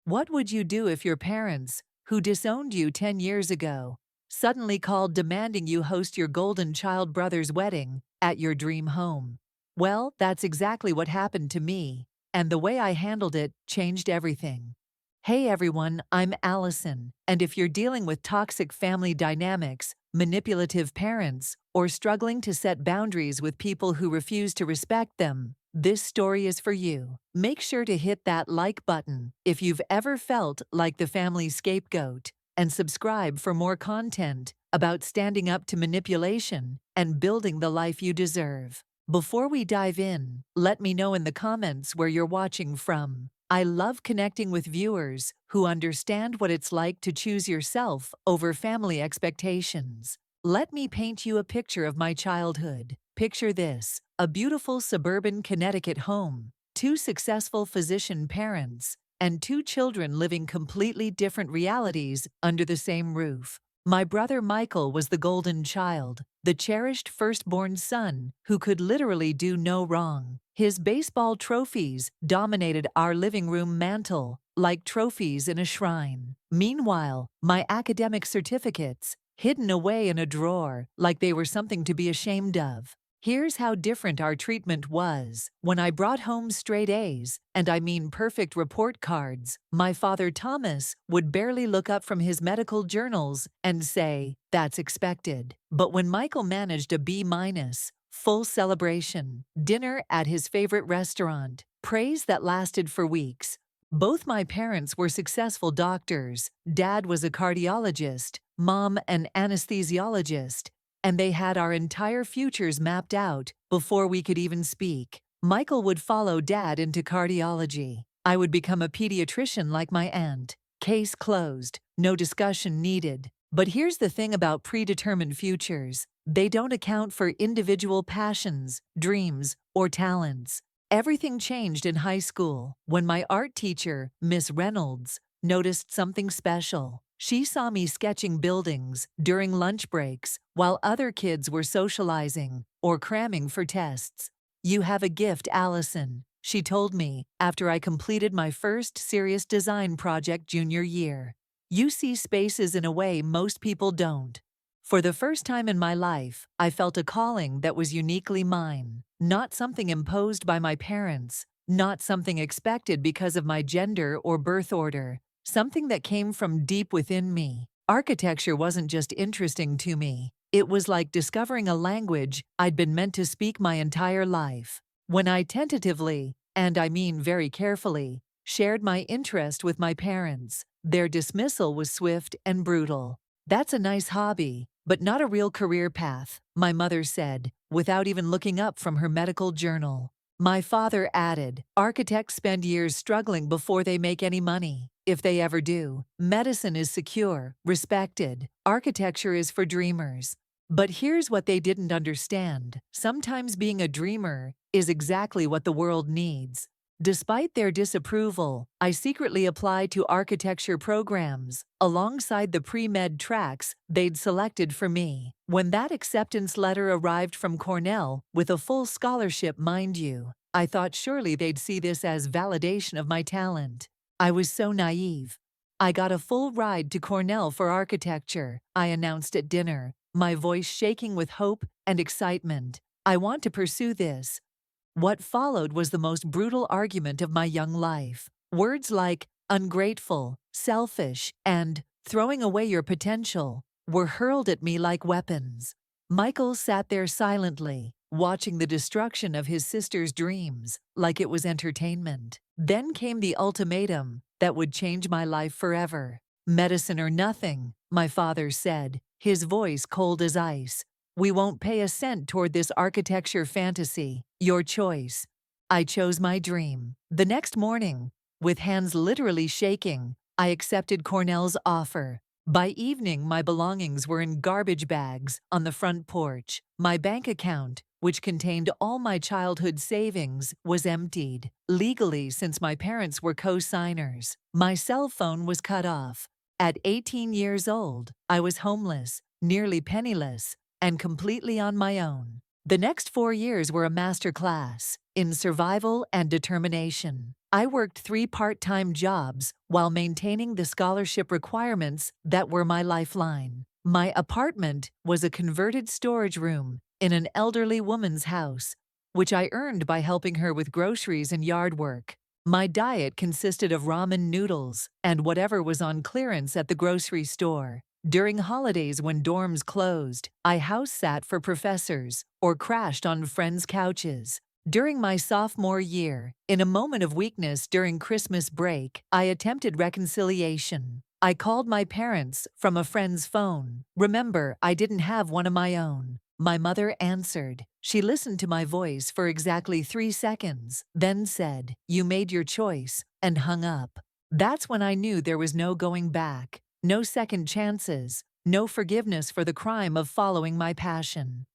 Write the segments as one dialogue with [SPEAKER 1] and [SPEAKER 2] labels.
[SPEAKER 1] What would you do if your parents, who disowned you 10 years ago, suddenly called demanding you host your golden child brother's wedding at your dream home? Well, that's exactly what happened to me, and the way I handled it changed everything. Hey everyone, I'm Allison, and if you're dealing with toxic family dynamics, manipulative parents, or struggling to set boundaries with people who refuse to respect them, this story is for you. Make sure to hit that like button if you've ever felt like the family scapegoat, and subscribe for more content about standing up to manipulation and building the life you deserve. Before we dive in, let me know in the comments where you're watching from. I love connecting with viewers who understand what it's like to choose yourself over family expectations. Let me paint you a picture of my childhood. Picture this: a beautiful suburban Connecticut home, two successful physician parents, and two children living completely different realities under the same roof. My brother Michael was the golden child, the cherished firstborn son who could literally do no wrong. His baseball trophies dominated our living room mantel like trophies in a shrine. Meanwhile, my academic certificates, hidden away in a drawer like they were something to be ashamed of. Here's how different our treatment was. When I brought home straight A's, and I mean perfect report cards, my father Thomas would barely look up from his medical journals and say, "That's expected." But when Michael managed a B minus, full celebration, dinner at his favorite restaurant, praise that lasted for weeks. Both my parents were successful doctors. Dad was a cardiologist, Mom an anesthesiologist, and they had our entire futures mapped out before we could even speak. Michael would follow Dad into cardiology. I would become a pediatrician like my aunt. Case closed. No discussion needed. But here's the thing about predetermined futures: they don't account for individual passions, dreams, or talents. Everything changed in high school when my art teacher, Miss Reynolds, noticed something special. She saw me sketching buildings during lunch breaks while other kids were socializing or cramming for tests. "You have a gift, Allison," she told me after I completed my first serious design project junior year. "You see spaces in a way most people don't." For the first time in my life, I felt a calling that was uniquely mine, not something imposed by my parents, not something expected because of my gender or birth order. Something that came from deep within me. Architecture wasn't just interesting to me. It was like discovering a language I'd been meant to speak my entire life. When I tentatively, and I mean very carefully, shared my interest with my parents, their dismissal was swift and brutal. "That's a nice hobby, but not a real career path," my mother said, without even looking up from her medical journal. My father added, "Architects spend years struggling before they make any money, if they ever do. Medicine is secure, respected. Architecture is for dreamers." But here's what they didn't understand: sometimes being a dreamer is exactly what the world needs. Despite their disapproval, I secretly applied to architecture programs alongside the pre-med tracks they'd selected for me. When that acceptance letter arrived from Cornell, with a full scholarship, mind you, I thought surely they'd see this as validation of my talent. I was so naive. "I got a full ride to Cornell for architecture," I announced at dinner, my voice shaking with hope and excitement. "I want to pursue this." What followed was the most brutal argument of my young life. Words like ungrateful, selfish, and throwing away your potential were hurled at me like weapons. Michael sat there silently, watching the destruction of his sister's dreams like it was entertainment. Then came the ultimatum that would change my life forever. "Medicine or nothing," my father said, his voice cold as ice. "We won't pay a cent toward this architecture fantasy. Your choice." I chose my dream. The next morning, with hands literally shaking, I accepted Cornell's offer. By evening, my belongings were in garbage bags on the front porch. My bank account, which contained all my childhood savings, was emptied, legally since my parents were co-signers. My cell phone was cut off. At 18 years old, I was homeless, nearly penniless, and completely on my own. The next 4 years were a masterclass in survival and determination. I worked 3 part-time jobs while maintaining the scholarship requirements that were my lifeline. My apartment was a converted storage room in an elderly woman's house, which I earned by helping her with groceries and yard work. My diet consisted of ramen noodles and whatever was on clearance at the grocery store. During holidays when dorms closed, I house sat for professors or crashed on friends' couches. During my sophomore year, in a moment of weakness during Christmas break, I attempted reconciliation. I called my parents from a friend's phone. Remember, I didn't have one of my own. My mother answered. She listened to my voice for exactly 3 seconds, then said, "You made your choice," and hung up. That's when I knew there was no going back, no second chances, no forgiveness for the crime of following my passion.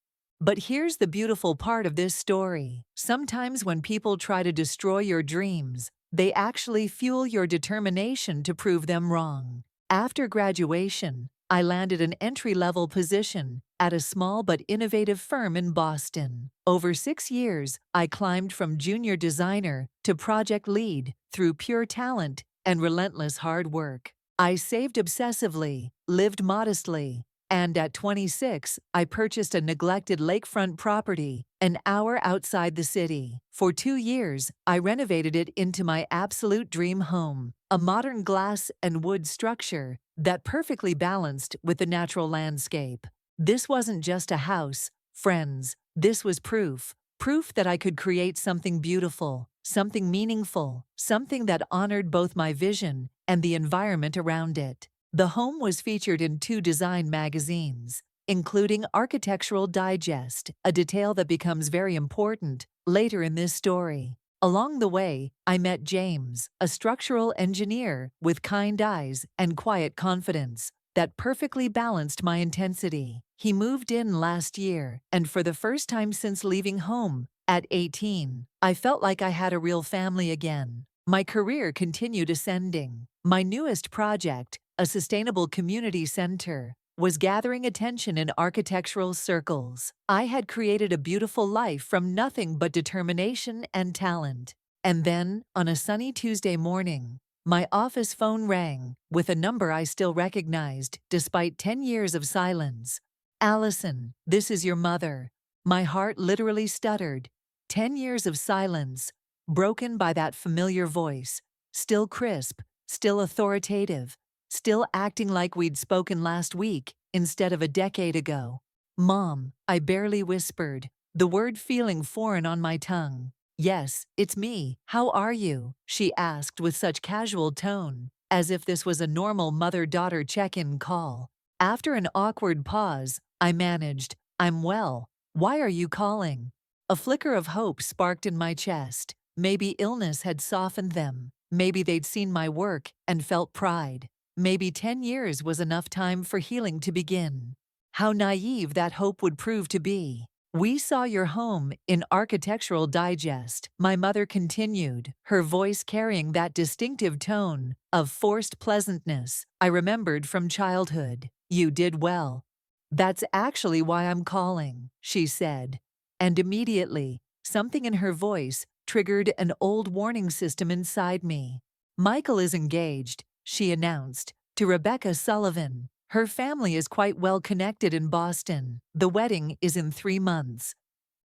[SPEAKER 1] But here's the beautiful part of this story. Sometimes when people try to destroy your dreams, they actually fuel your determination to prove them wrong. After graduation, I landed an entry-level position at a small but innovative firm in Boston. Over 6 years, I climbed from junior designer to project lead through pure talent and relentless hard work. I saved obsessively, lived modestly, and at 26, I purchased a neglected lakefront property an hour outside the city. For 2 years, I renovated it into my absolute dream home, a modern glass and wood structure that perfectly balanced with the natural landscape. This wasn't just a house, friends. This was proof. Proof that I could create something beautiful, something meaningful, something that honored both my vision and the environment around it. The home was featured in 2 design magazines, including Architectural Digest, a detail that becomes very important later in this story. Along the way, I met James, a structural engineer with kind eyes and quiet confidence that perfectly balanced my intensity. He moved in last year, and for the first time since leaving home, at 18, I felt like I had a real family again. My career continued ascending. My newest project, a sustainable community center, was gathering attention in architectural circles. I had created a beautiful life from nothing but determination and talent. And then, on a sunny Tuesday morning, my office phone rang with a number I still recognized despite 10 years of silence. "Allison, this is your mother." My heart literally stuttered. 10 years of silence, broken by that familiar voice, still crisp, still authoritative, still acting like we'd spoken last week instead of a decade ago. "Mom," I barely whispered, the word feeling foreign on my tongue. "Yes, it's me. How are you?" she asked with such casual tone, as if this was a normal mother-daughter check-in call. After an awkward pause, I managed, "I'm well. Why are you calling?" A flicker of hope sparked in my chest. Maybe illness had softened them. Maybe they'd seen my work and felt pride. Maybe 10 years was enough time for healing to begin. How naive that hope would prove to be. "We saw your home in Architectural Digest," my mother continued, her voice carrying that distinctive tone of forced pleasantness I remembered from childhood. "You did well. That's actually why I'm calling," she said. And immediately, something in her voice triggered an old warning system inside me. "Michael is engaged," she announced, "to Rebecca Sullivan. Her family is quite well connected in Boston. The wedding is in 3 months."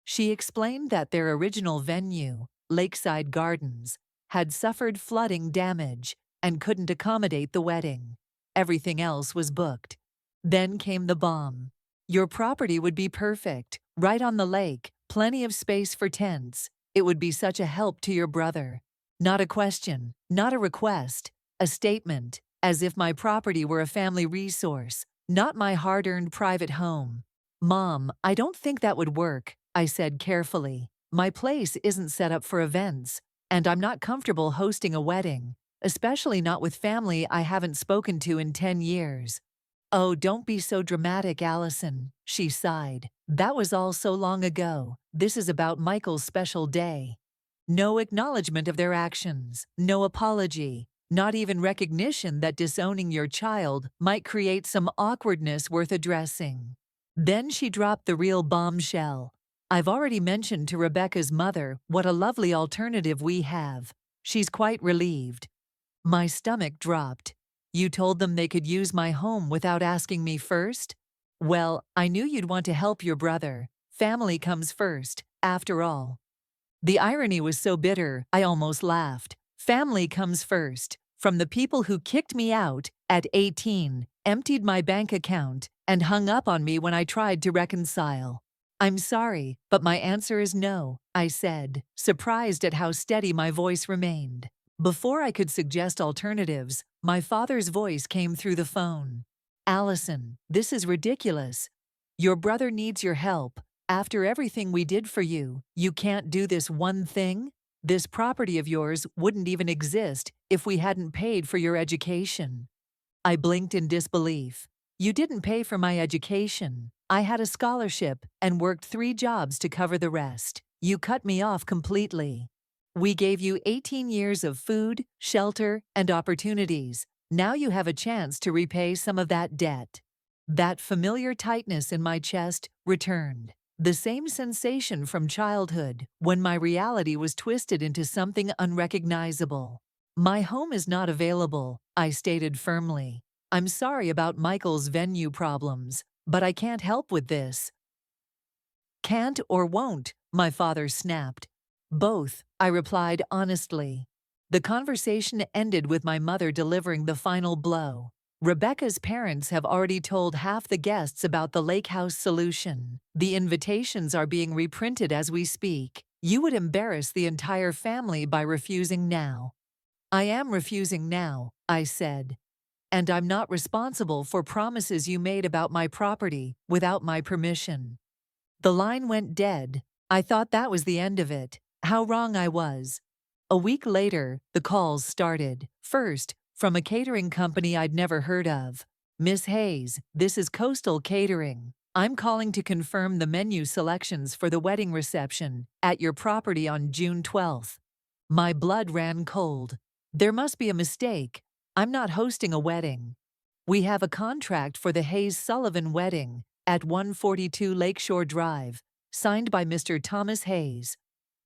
[SPEAKER 1] She explained that their original venue, Lakeside Gardens, had suffered flooding damage and couldn't accommodate the wedding. Everything else was booked. Then came the bomb. "Your property would be perfect, right on the lake, plenty of space for tents. It would be such a help to your brother." Not a question, not a request, a statement, as if my property were a family resource, not my hard-earned private home. "Mom, I don't think that would work," I said carefully. "My place isn't set up for events, and I'm not comfortable hosting a wedding, especially not with family I haven't spoken to in 10 years. "Oh, don't be so dramatic, Allison," she sighed. "That was all so long ago. This is about Michael's special day." No acknowledgement of their actions, no apology, not even recognition that disowning your child might create some awkwardness worth addressing. Then she dropped the real bombshell. "I've already mentioned to Rebecca's mother what a lovely alternative we have. She's quite relieved. My stomach dropped. You told them they could use my home without asking me first? Well, I knew you'd want to help your brother. Family comes first, after all. The irony was so bitter, I almost laughed. Family comes first. From the people who kicked me out at 18, emptied my bank account, and hung up on me when I tried to reconcile. I'm sorry, but my answer is no, I said, surprised at how steady my voice remained. Before I could suggest alternatives, my father's voice came through the phone. Allison, this is ridiculous. Your brother needs your help. After everything we did for you, you can't do this one thing? This property of yours wouldn't even exist if we hadn't paid for your education. I blinked in disbelief. You didn't pay for my education. I had a scholarship and worked 3 jobs to cover the rest. You cut me off completely. We gave you 18 years of food, shelter, and opportunities. Now you have a chance to repay some of that debt. That familiar tightness in my chest returned. The same sensation from childhood, when my reality was twisted into something unrecognizable. My home is not available, I stated firmly. I'm sorry about Michael's venue problems, but I can't help with this. Can't or won't, my father snapped. Both, I replied honestly. The conversation ended with my mother delivering the final blow. Rebecca's parents have already told half the guests about the lake house solution. The invitations are being reprinted as we speak. You would embarrass the entire family by refusing now. I am refusing now, I said. And I'm not responsible for promises you made about my property without my permission. The line went dead. I thought that was the end of it. How wrong I was. A week later, the calls started. First, from a catering company I'd never heard of. Miss Hayes, this is Coastal Catering. I'm calling to confirm the menu selections for the wedding reception at your property on June 12th. My blood ran cold. There must be a mistake. I'm not hosting a wedding. We have a contract for the Hayes-Sullivan wedding at 142 Lakeshore Drive, signed by Mr. Thomas Hayes.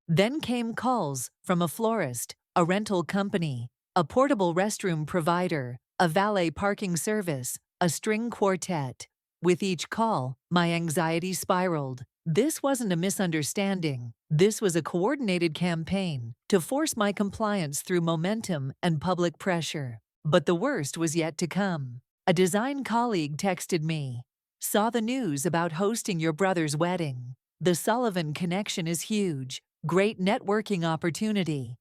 [SPEAKER 1] Then came calls from a florist, a rental company, a portable restroom provider, a valet parking service, a string quartet. With each call, my anxiety spiraled. This wasn't a misunderstanding. This was a coordinated campaign to force my compliance through momentum and public pressure. But the worst was yet to come. A design colleague texted me. Saw the news about hosting your brother's wedding. The Sullivan connection is huge. Great networking opportunity.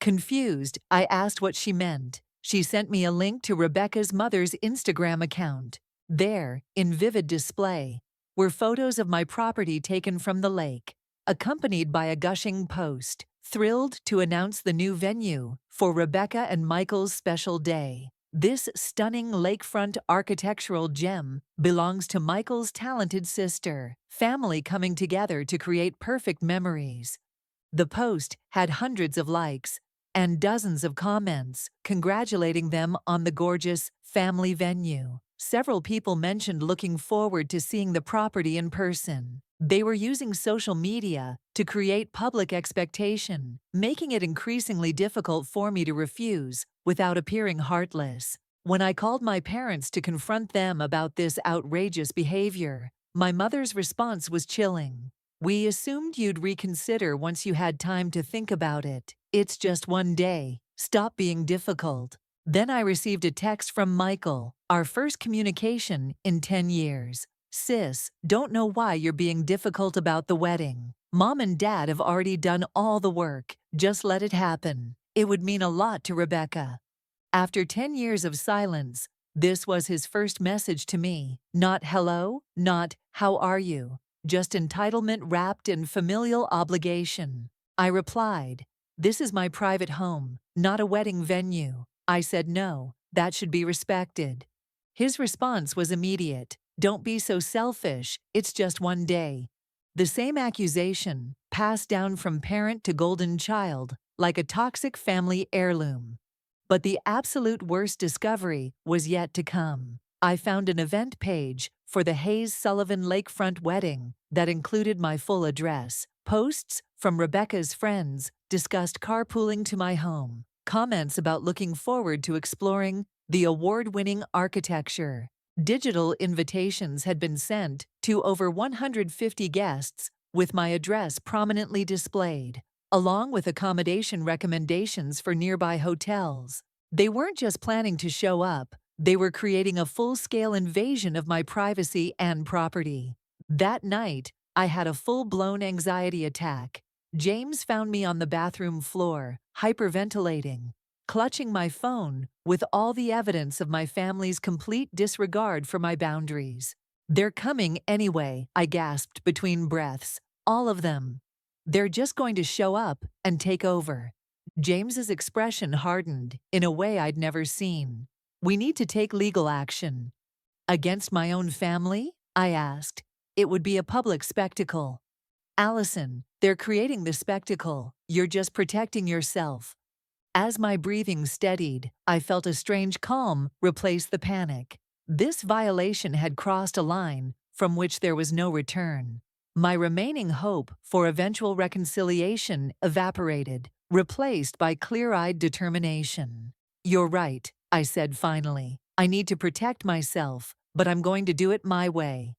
[SPEAKER 1] Confused, I asked what she meant. She sent me a link to Rebecca's mother's Instagram account. There, in vivid display, were photos of my property taken from the lake, accompanied by a gushing post, thrilled to announce the new venue for Rebecca and Michael's special day. This stunning lakefront architectural gem belongs to Michael's talented sister, family coming together to create perfect memories. The post had hundreds of likes and dozens of comments congratulating them on the gorgeous family venue. Several people mentioned looking forward to seeing the property in person. They were using social media to create public expectation, making it increasingly difficult for me to refuse without appearing heartless. When I called my parents to confront them about this outrageous behavior, my mother's response was chilling. We assumed you'd reconsider once you had time to think about it. It's just one day. Stop being difficult. Then I received a text from Michael, our first communication in 10 years. Sis, don't know why you're being difficult about the wedding. Mom and Dad have already done all the work. Just let it happen. It would mean a lot to Rebecca. After 10 years of silence, this was his first message to me. Not hello, not how are you. Just entitlement wrapped in familial obligation. I replied, this is my private home, not a wedding venue. I said no, that should be respected. His response was immediate. Don't be so selfish, it's just one day. The same accusation, passed down from parent to golden child, like a toxic family heirloom. But the absolute worst discovery was yet to come. I found an event page for the Hayes-Sullivan lakefront wedding that included my full address, Posts from Rebecca's friends discussed carpooling to my home, comments about looking forward to exploring the award-winning architecture. Digital invitations had been sent to over 150 guests, with my address prominently displayed, along with accommodation recommendations for nearby hotels. They weren't just planning to show up, they were creating a full-scale invasion of my privacy and property. That night, I had a full-blown anxiety attack. James found me on the bathroom floor, hyperventilating, clutching my phone with all the evidence of my family's complete disregard for my boundaries. "They're coming anyway," I gasped between breaths. "All of them. They're just going to show up and take over." James's expression hardened in a way I'd never seen. "We need to take legal action." "Against my own family?" I asked. "It would be a public spectacle." "Allison, they're creating the spectacle. You're just protecting yourself." As my breathing steadied, I felt a strange calm replace the panic. This violation had crossed a line from which there was no return. My remaining hope for eventual reconciliation evaporated, replaced by clear-eyed determination. "You're right," I said finally. "I need to protect myself, but I'm going to do it my way."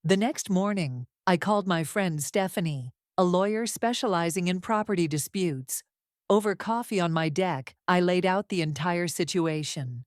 [SPEAKER 1] The next morning, I called my friend Stephanie, a lawyer specializing in property disputes. Over coffee on my deck, I laid out the entire situation.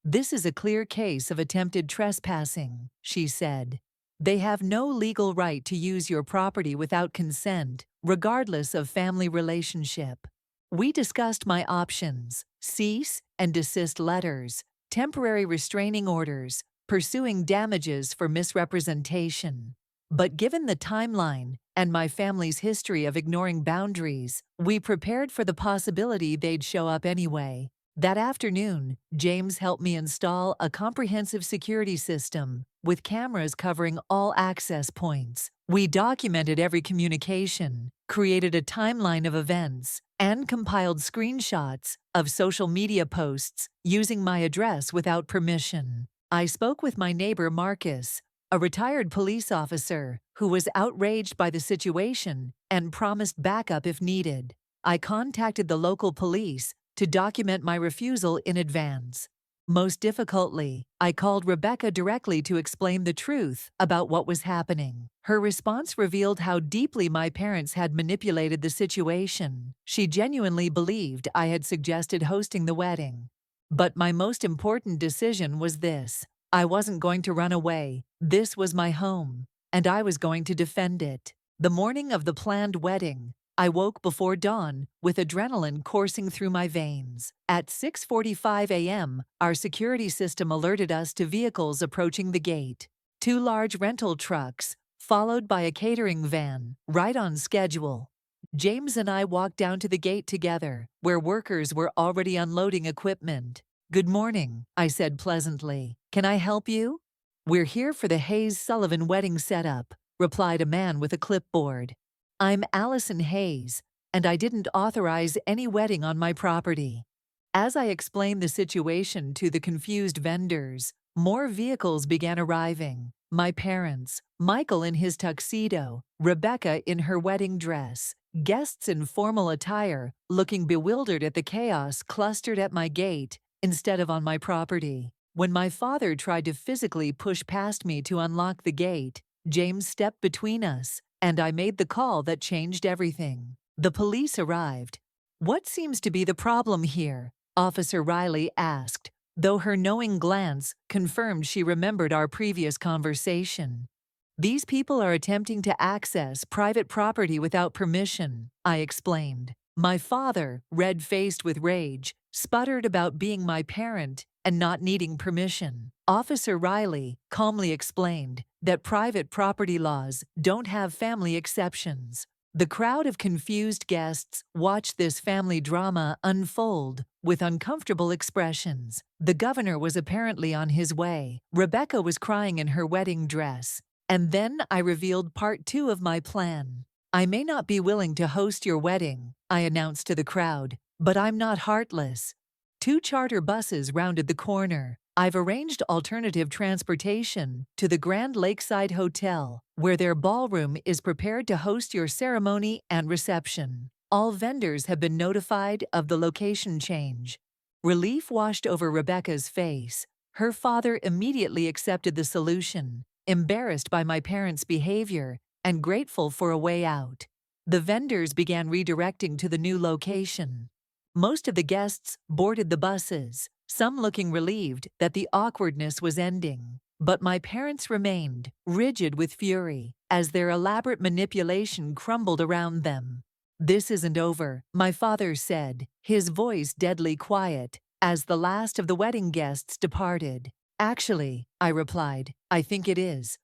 [SPEAKER 1] "This is a clear case of attempted trespassing," she said. "They have no legal right to use your property without consent, regardless of family relationship." We discussed my options: cease and desist letters, temporary restraining orders, pursuing damages for misrepresentation. But given the timeline and my family's history of ignoring boundaries, we prepared for the possibility they'd show up anyway. That afternoon, James helped me install a comprehensive security system with cameras covering all access points. We documented every communication, created a timeline of events, and compiled screenshots of social media posts using my address without permission. I spoke with my neighbor Marcus, a retired police officer who was outraged by the situation and promised backup if needed. I contacted the local police to document my refusal in advance. Most difficultly, I called Rebecca directly to explain the truth about what was happening. Her response revealed how deeply my parents had manipulated the situation. She genuinely believed I had suggested hosting the wedding. But my most important decision was this: I wasn't going to run away. This was my home, and I was going to defend it. The morning of the planned wedding, I woke before dawn with adrenaline coursing through my veins. At 6:45 a.m., our security system alerted us to vehicles approaching the gate. 2 large rental trucks, followed by a catering van, right on schedule. James and I walked down to the gate together, where workers were already unloading equipment. "Good morning," I said pleasantly. "Can I help you?" "We're here for the Hayes Sullivan wedding setup," replied a man with a clipboard. "I'm Allison Hayes, and I didn't authorize any wedding on my property." As I explained the situation to the confused vendors, more vehicles began arriving. My parents, Michael in his tuxedo, Rebecca in her wedding dress, guests in formal attire, looking bewildered at the chaos clustered at my gate instead of on my property. When my father tried to physically push past me to unlock the gate, James stepped between us, and I made the call that changed everything. The police arrived. "What seems to be the problem here?" Officer Riley asked, though her knowing glance confirmed she remembered our previous conversation. "These people are attempting to access private property without permission," I explained. My father, red-faced with rage, sputtered about being my parent and not needing permission. Officer Riley calmly explained that private property laws don't have family exceptions. The crowd of confused guests watched this family drama unfold with uncomfortable expressions. The governor was apparently on his way. Rebecca was crying in her wedding dress. And then I revealed part 2 of my plan. "I may not be willing to host your wedding," I announced to the crowd, "but I'm not heartless." 2 charter buses rounded the corner. I've arranged alternative transportation to the Grand Lakeside Hotel, where their ballroom is prepared to host your ceremony and reception. All vendors have been notified of the location change. Relief washed over Rebecca's face. Her father immediately accepted the solution, embarrassed by my parents' behavior and grateful for a way out. The vendors began redirecting to the new location. Most of the guests boarded the buses, some looking relieved that the awkwardness was ending. But my parents remained, rigid with fury, as their elaborate manipulation crumbled around them. "This isn't over," my father said, his voice deadly quiet, as the last of the wedding guests departed. "Actually," I replied, "I think it is."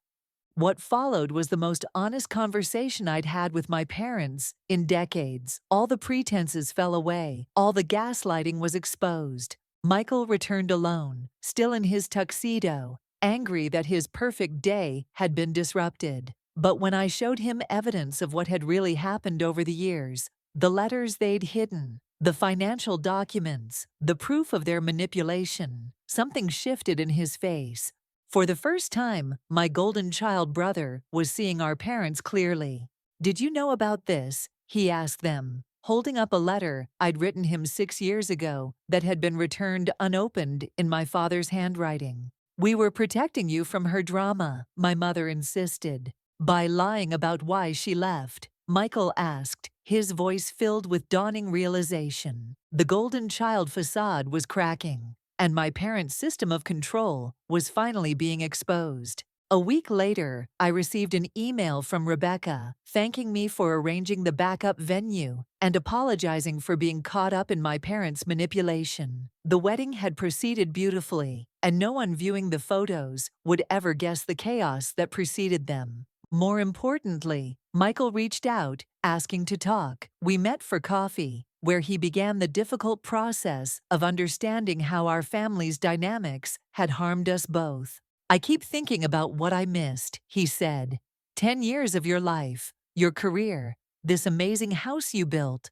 [SPEAKER 1] What followed was the most honest conversation I'd had with my parents in decades. All the pretenses fell away. All the gaslighting was exposed. Michael returned alone, still in his tuxedo, angry that his perfect day had been disrupted. But when I showed him evidence of what had really happened over the years, the letters they'd hidden, the financial documents, the proof of their manipulation, something shifted in his face. For the first time, my golden child brother was seeing our parents clearly. "Did you know about this?" he asked them, holding up a letter I'd written him 6 years ago that had been returned unopened in my father's handwriting. "We were protecting you from her drama," my mother insisted. "By lying about why she left?" Michael asked, his voice filled with dawning realization. The golden child facade was cracking, and my parents' system of control was finally being exposed. A week later, I received an email from Rebecca thanking me for arranging the backup venue and apologizing for being caught up in my parents' manipulation. The wedding had proceeded beautifully, and no one viewing the photos would ever guess the chaos that preceded them. More importantly, Michael reached out, asking to talk. We met for coffee, where he began the difficult process of understanding how our family's dynamics had harmed us both. "I keep thinking about what I missed," he said. 10 years of your life, your career, this amazing house you built.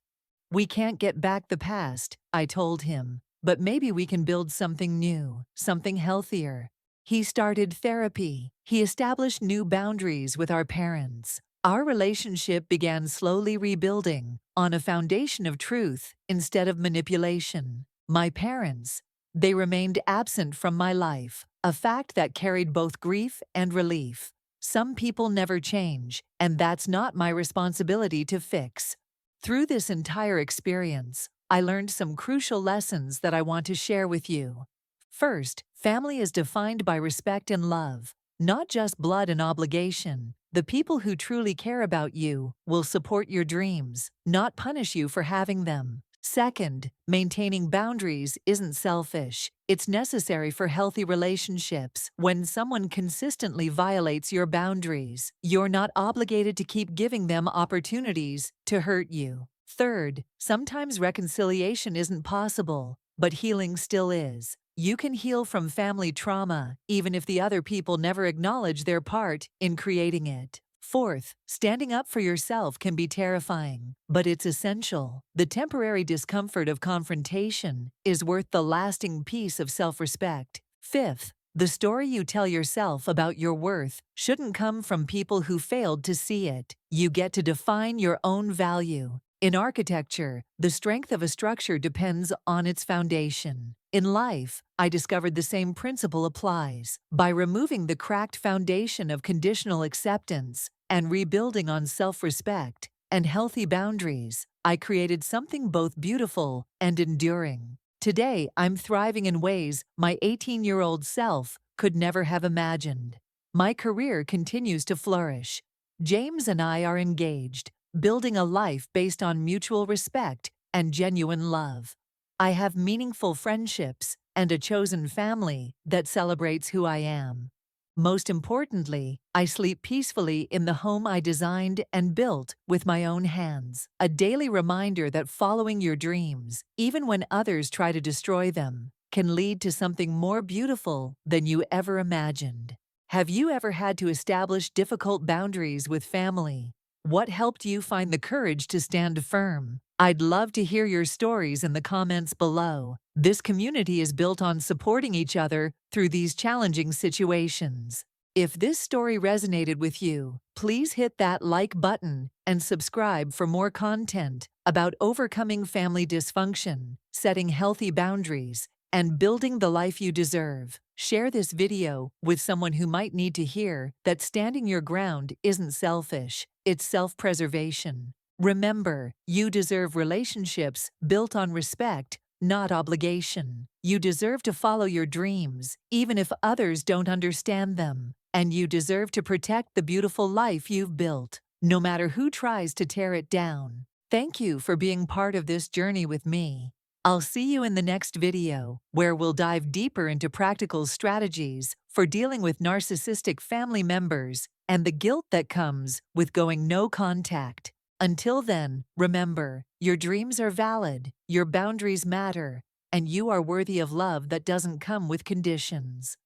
[SPEAKER 1] "We can't get back the past," I told him, "but maybe we can build something new, something healthier." He started therapy. He established new boundaries with our parents. Our relationship began slowly rebuilding on a foundation of truth instead of manipulation. My parents, they remained absent from my life, a fact that carried both grief and relief. Some people never change, and that's not my responsibility to fix. Through this entire experience, I learned some crucial lessons that I want to share with you. First, family is defined by respect and love, not just blood and obligation. The people who truly care about you will support your dreams, not punish you for having them. Second, maintaining boundaries isn't selfish. It's necessary for healthy relationships. When someone consistently violates your boundaries, you're not obligated to keep giving them opportunities to hurt you. Third, sometimes reconciliation isn't possible, but healing still is. You can heal from family trauma, even if the other people never acknowledge their part in creating it. Fourth, standing up for yourself can be terrifying, but it's essential. The temporary discomfort of confrontation is worth the lasting peace of self-respect. Fifth, the story you tell yourself about your worth shouldn't come from people who failed to see it. You get to define your own value. In architecture, the strength of a structure depends on its foundation. In life, I discovered the same principle applies. By removing the cracked foundation of conditional acceptance and rebuilding on self-respect and healthy boundaries, I created something both beautiful and enduring. Today, I'm thriving in ways my 18-year-old self could never have imagined. My career continues to flourish. James and I are engaged, building a life based on mutual respect and genuine love. I have meaningful friendships and a chosen family that celebrates who I am. Most importantly, I sleep peacefully in the home I designed and built with my own hands. A daily reminder that following your dreams, even when others try to destroy them, can lead to something more beautiful than you ever imagined. Have you ever had to establish difficult boundaries with family? What helped you find the courage to stand firm? I'd love to hear your stories in the comments below. This community is built on supporting each other through these challenging situations. If this story resonated with you, please hit that like button and subscribe for more content about overcoming family dysfunction, setting healthy boundaries, and building the life you deserve. Share this video with someone who might need to hear that standing your ground isn't selfish, it's self-preservation. Remember, you deserve relationships built on respect, not obligation. You deserve to follow your dreams, even if others don't understand them. And you deserve to protect the beautiful life you've built, no matter who tries to tear it down. Thank you for being part of this journey with me. I'll see you in the next video, where we'll dive deeper into practical strategies for dealing with narcissistic family members and the guilt that comes with going no contact. Until then, remember, your dreams are valid, your boundaries matter, and you are worthy of love that doesn't come with conditions.